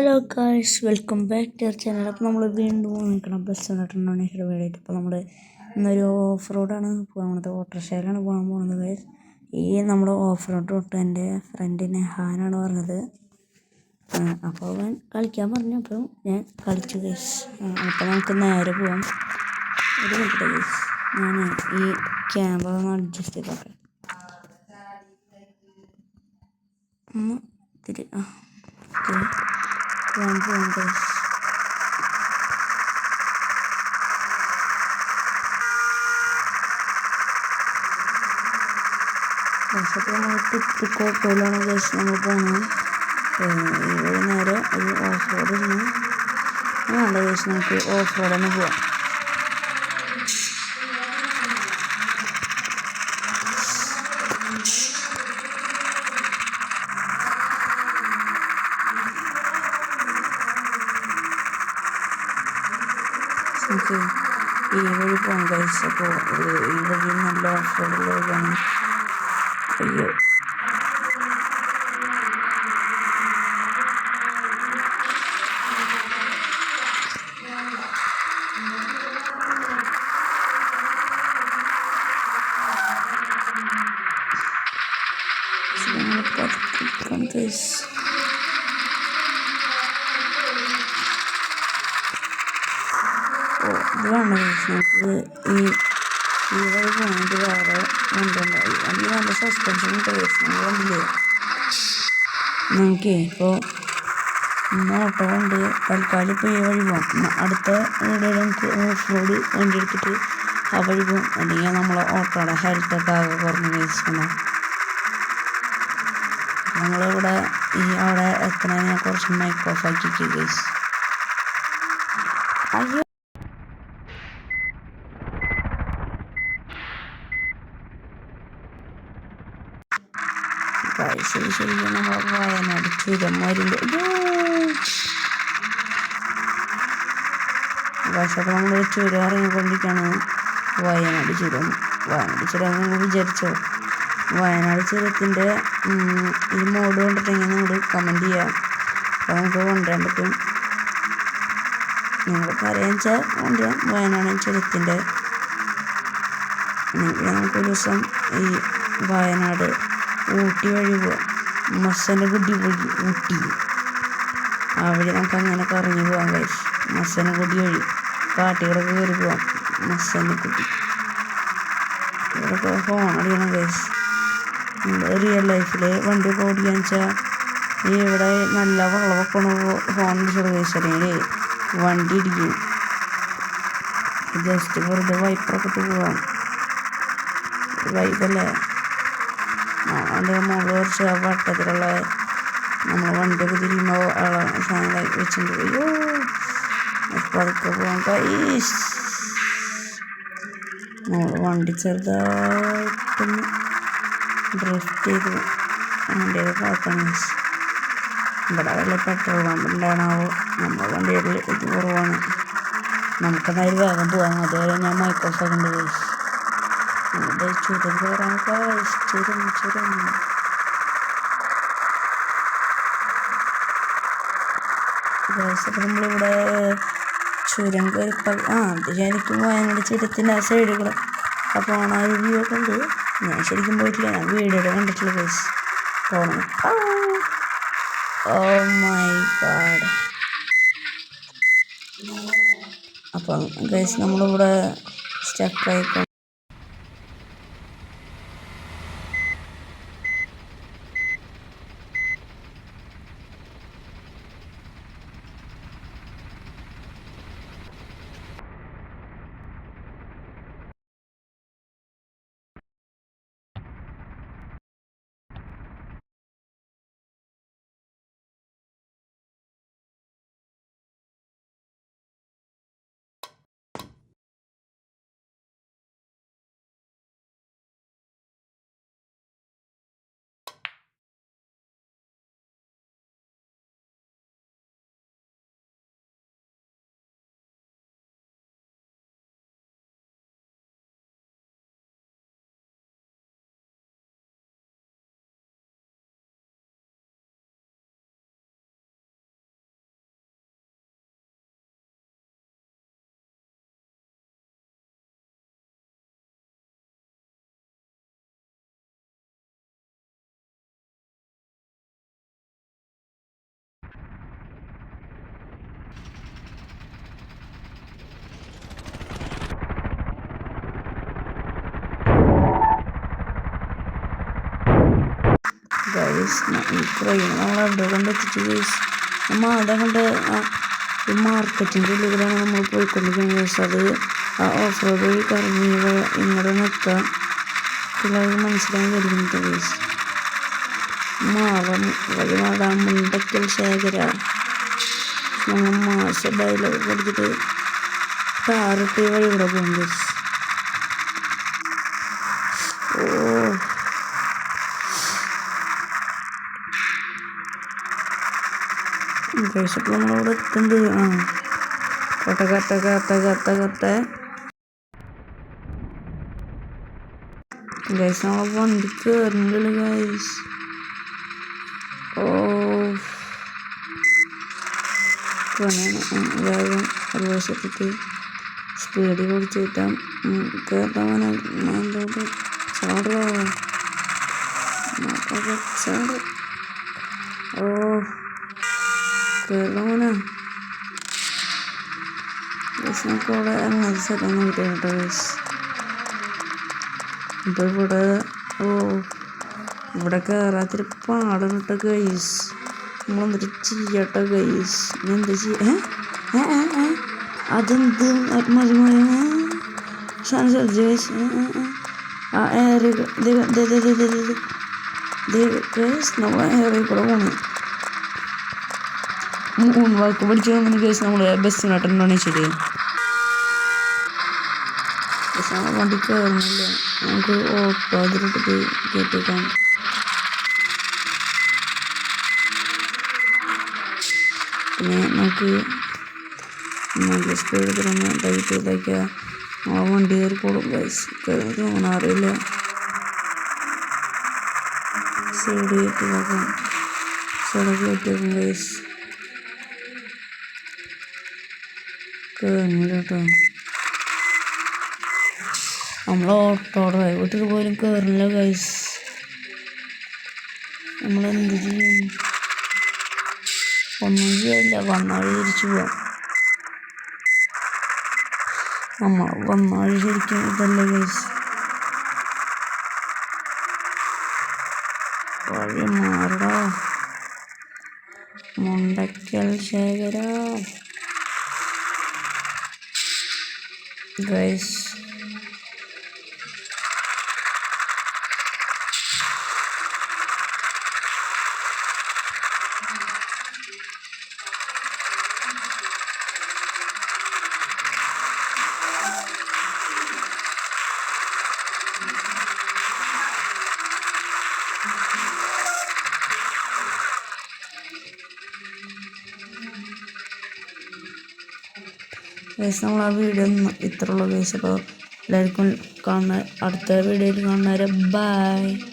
Hello guys, welcome back to our channel. അപ്പോൾ നമ്മൾ വീണ്ടും നിൽക്കണം ബസ് എന്നിട്ടുണ്ടോ വീടായിട്ട്. അപ്പോൾ നമ്മൾ ഇന്നൊരു ഓഫ് റോഡാണ് പോകാൻ പോകുന്നത്, ഓട്ടോറിക്ഷയിലാണ് പോകാൻ പോകുന്നത് ഗായ്സ്. ഈ നമ്മൾ ഓഫ് റോഡ് തൊട്ട് എൻ്റെ ഫ്രണ്ട് നെഹാനാണ് പറഞ്ഞത്. അപ്പോൾ അവൻ കളിക്കാൻ പറഞ്ഞു, അപ്പോൾ ഞാൻ കളിച്ചു ഗായ്സ്. അപ്പോൾ നമുക്ക് നേരെ പോകാം. ഒരു മിനിറ്റ് ഗായ്സ്, ഞാൻ ഈ ക്യാമറ ഒന്ന് അഡ്ജസ്റ്റ് ചെയ്തോട്ടെ. ഒന്ന് തിരി പോകാം ഗായ്സ്. അപ്പോൾ നമ്മൾ ടിക്കോട്ടോയിലാണ് ഗൈസ് നമ്മൾ പോകുന്നത്. ഇവിടെ നേരെ ഒരു ഓഫ് റോഡ് ഇരുന്ന് വേണ്ട ഗൈസ്, നമുക്ക് ഓഫ് റോഡ് തന്നെ പോവാം. നമുക്ക് ഈ വഴി പോകാം ഗൈസ്. അപ്പോൾ ഈ വഴി നല്ല ഓഫ് റോഡുള്ള വഴിയാണ്. അയ്യോ, ഗൈസ് ഇത് വേണ്ട ഗൈസ്. നമുക്ക് ഈ വഴി പോകണമെങ്കിൽ വേറെ വണ്ടിയുണ്ടായി. വണ്ടി നല്ല സസ്പെൻഷൻ ഉണ്ട് ഗൈസ്. നമ്മൾ വണ്ടിയില്ലേ, നമുക്ക് ഇപ്പോൾ ഓട്ടോ കൊണ്ട് തൽക്കാലം ഇപ്പോൾ ഈ വഴി പോകാം. അടുത്ത ഇവിടെ നമുക്ക് ഓഫ് റോഡ് വണ്ടി എടുത്തിട്ട് ആ വഴി പോകും. അല്ലെങ്കിൽ നമ്മളെ ഓട്ടോയുടെ ഹെൽത്തൊക്കെ ആകെ കുറഞ്ഞ് ഗൈസ്. നമ്മളിവിടെ അവിടെ എത്ര ഞാൻ കുറച്ച് മൈക്ക് ഓഫ് ആക്കി ഗൈസ്. അയ്യോ ശരിക്കും നമ്മൾ വയനാട് ചുരന്മാരുണ്ട്. പക്ഷേ അപ്പോൾ നമ്മൾ ചുരം ഇറങ്ങിക്കൊണ്ടിരിക്കുകയാണ്. വയനാട് ചുരം നമ്മൾ വിചാരിച്ചോ? വയനാട് ചുരത്തിൻ്റെ ഈ മോഡ് കണ്ടിട്ടെങ്കിൽ നിങ്ങൾ കമൻറ്റ് ചെയ്യാം. അപ്പോൾ നമുക്ക് കൊണ്ടുവരാൻ പറ്റും. നിങ്ങൾക്ക് അറിയാൻ വെച്ചാൽ കൊണ്ടുവരാം. വയനാട് ചുരത്തിൻ്റെ നമുക്കൊരു ദിവസം ഈ വയനാട് ഊട്ടി വഴി പോവാം. മസനഗുഡി വഴി ഊട്ടി ആ വഴി നമുക്ക് അങ്ങനെ കറങ്ങി പോകാം ഗൈസ്. മസനഗുഡി വഴി കാട്ടികളൊക്കെ കയറി പോവാം. മസനഗുഡി ഇവിടെയൊക്കെ ഹോൺ അടിക്കണം ഗൈസ്. റിയൽ ലൈഫിൽ വണ്ടിയൊക്കെ ഓടിക്കാന്ന് വെച്ചാൽ ഈ ഇവിടെ നല്ല വളവൊക്കെ ഹോൺ അടിച്ചോളൂ ഗൈസ്. അല്ലെങ്കിൽ വണ്ടി ഇടിക്കും. ജസ്റ്റ് വെറുതെ വൈപ്പറൊക്കെ ഇട്ട് പോവാം. വൈബല്ലേ. അതിൻ്റെ മുകളിൽ കുറച്ച് വട്ടത്തിലുള്ള നമ്മൾ വണ്ടിയൊക്കെ തിരിയുമ്പോൾ സാധനം വെച്ചിട്ടുണ്ട്. അയ്യോ, പതുക്കെ പോകാൻ ഗൈസ്. നമ്മൾ വണ്ടി ചെറുതായിട്ടൊന്ന് ഡ്രിഫ്റ്റ് ചെയ്ത് വണ്ടിയൊക്കെ കാക്കണം ഗൈസ്. ഇവിടെ വല്ല പെട്രോൾ പമ്പ് ഉണ്ടാകണാവോ? നമ്മുടെ വണ്ടിയിൽ ഇത് കുറവാണ്. നമുക്കെന്തായാലും വേഗം പോകാം. അതുവരെ ഞാൻ മൈക്ക് ഓഫ് ആക്കുന്നുണ്ട് ഗൈസ്. ചുരം കയറാൻ ഗൈസ്. ചുരം ഗൈസ്. അപ്പോൾ നമ്മളിവിടെ ചുരം കയറി അത് ശരിക്കും വയനാട് ചുരത്തിൻ്റെ ആ സൈഡിൽ കൂടെ അപ്പോൾ ആ ഒരു വ്യൂ ഒക്കെ ഉണ്ട്. ഞാൻ ശരിക്കും പോയിട്ടില്ല, ഞാൻ വീഡിയോയിൽ കണ്ടിട്ടുള്ള ഗൈസ്. പോകണം. Oh my God. അപ്പം ഗൈസ് നമ്മളിവിടെ സ്റ്റക്കായി ഗൈസ് ഈ ട്രെയിൻ നമ്മൾ അവിടെ കൊണ്ടെത്തിച്ച് ഗൈസ് നമ്മൾ അവിടെ കൊണ്ട് ഈ മാർക്കറ്റിൻ്റെ ഉള്ളിലാണ് നമ്മൾ പോയിക്കൊണ്ടിരിക്കുന്നത് ഗൈസ്. അത് ആ ഓഫ് റോഡ് വഴി കറങ്ങി ഇങ്ങോട്ട് നിൽക്കുക പിള്ളേർക്ക് മനസ്സിലാൻ കഴിയുന്നുണ്ട് ഗൈസ്. വഴിമാടാ മുണ്ടക്കൽ ശേഖര ഞങ്ങൾ മാഷ ഡയലോഗ് പഠിച്ചിട്ട് കാറിട്ട് വഴി ഇവിടെ പോകും ഗൈസ്. ഓ ഗൈസ് അപ്പോൾ നമ്മളവിടെ എത്തുന്നുണ്ട്. കത്ത ഗൈസ് നമ്മളെ വണ്ടി കയറുന്നില്ല ഗൈസ്. ഓ വേഗം ഒരു വശത്തേക്ക് സ്പീഡിൽ കൊടുത്തിട്ടാം കയറാൻ ചാടുക. ഓ കേരളമോനാ ഗൈസ് നമുക്ക് അവിടെ അങ്ങനത്തെ സ്ഥലം നോക്കിയിട്ട് കേട്ടോ ഗൈസ്. അപ്പോൾ ഇവിടെ കയറാത്തൊരു പാടാണ് കേട്ടോ ഗൈസ്. നമ്മളെന്തൊരു ചെയ്യട്ടോ ഗൈസ്. ഞാൻ എന്താ ചെയ്യാ അതെന്ത് മറിമയ ഗൈസ്. ആ ഏറി ഗൈസ് നമ്മൾ ഏറി കൂടെ പോണു. 3 വാക്ക് പഠിച്ചു വന്നു ഗൈസ്. നമ്മൾ ബസ്സിനാട്ടുണ്ടാണ് ശരി. പക്ഷെ നമ്മൾ വണ്ടി കയറുന്നില്ല. നമുക്ക് ഓട്ടോ അതിലിട്ടിട്ട് കയറ്റിക്കാം. പിന്നെ നമുക്ക് നല്ല സ്പീഡ് തുറന്ന് ഇതാക്കിയ ആ വണ്ടി കയറി കൂടും ഗൈസ്. കയറി അറിയില്ല സൈഡ് കയറ്റിതാക്കാം. സൈഡൊക്കെ കയറ്റിയാക്കും ഗൈസ്. കയറുന്നില്ല കേട്ടോ. നമ്മൾ ഓട്ടോടെ വീട്ടിൽ പോലും കയറില്ല ഗൈസ്. നമ്മളെന്ത് ചെയ്യും? ഒന്നും ചെയ്യില്ല. വന്നാഴി തിരിച്ചു പോവാം. നമ്മൾ വന്നാഴി ശരിക്കും ഇതല്ലേ ഗൈസ്. വഴി മാറടാ മുണ്ടക്കൽ ശേഖര ഗൈസ്. ഗൈസ് നമ്മൾ ആ വീഡിയോ ഇത്രയുള്ളൂ ഗൈസ്. അപ്പോൾ എല്ലാവർക്കും അടുത്ത വീഡിയോയിൽ കാണുന്നവരെ ബൈ.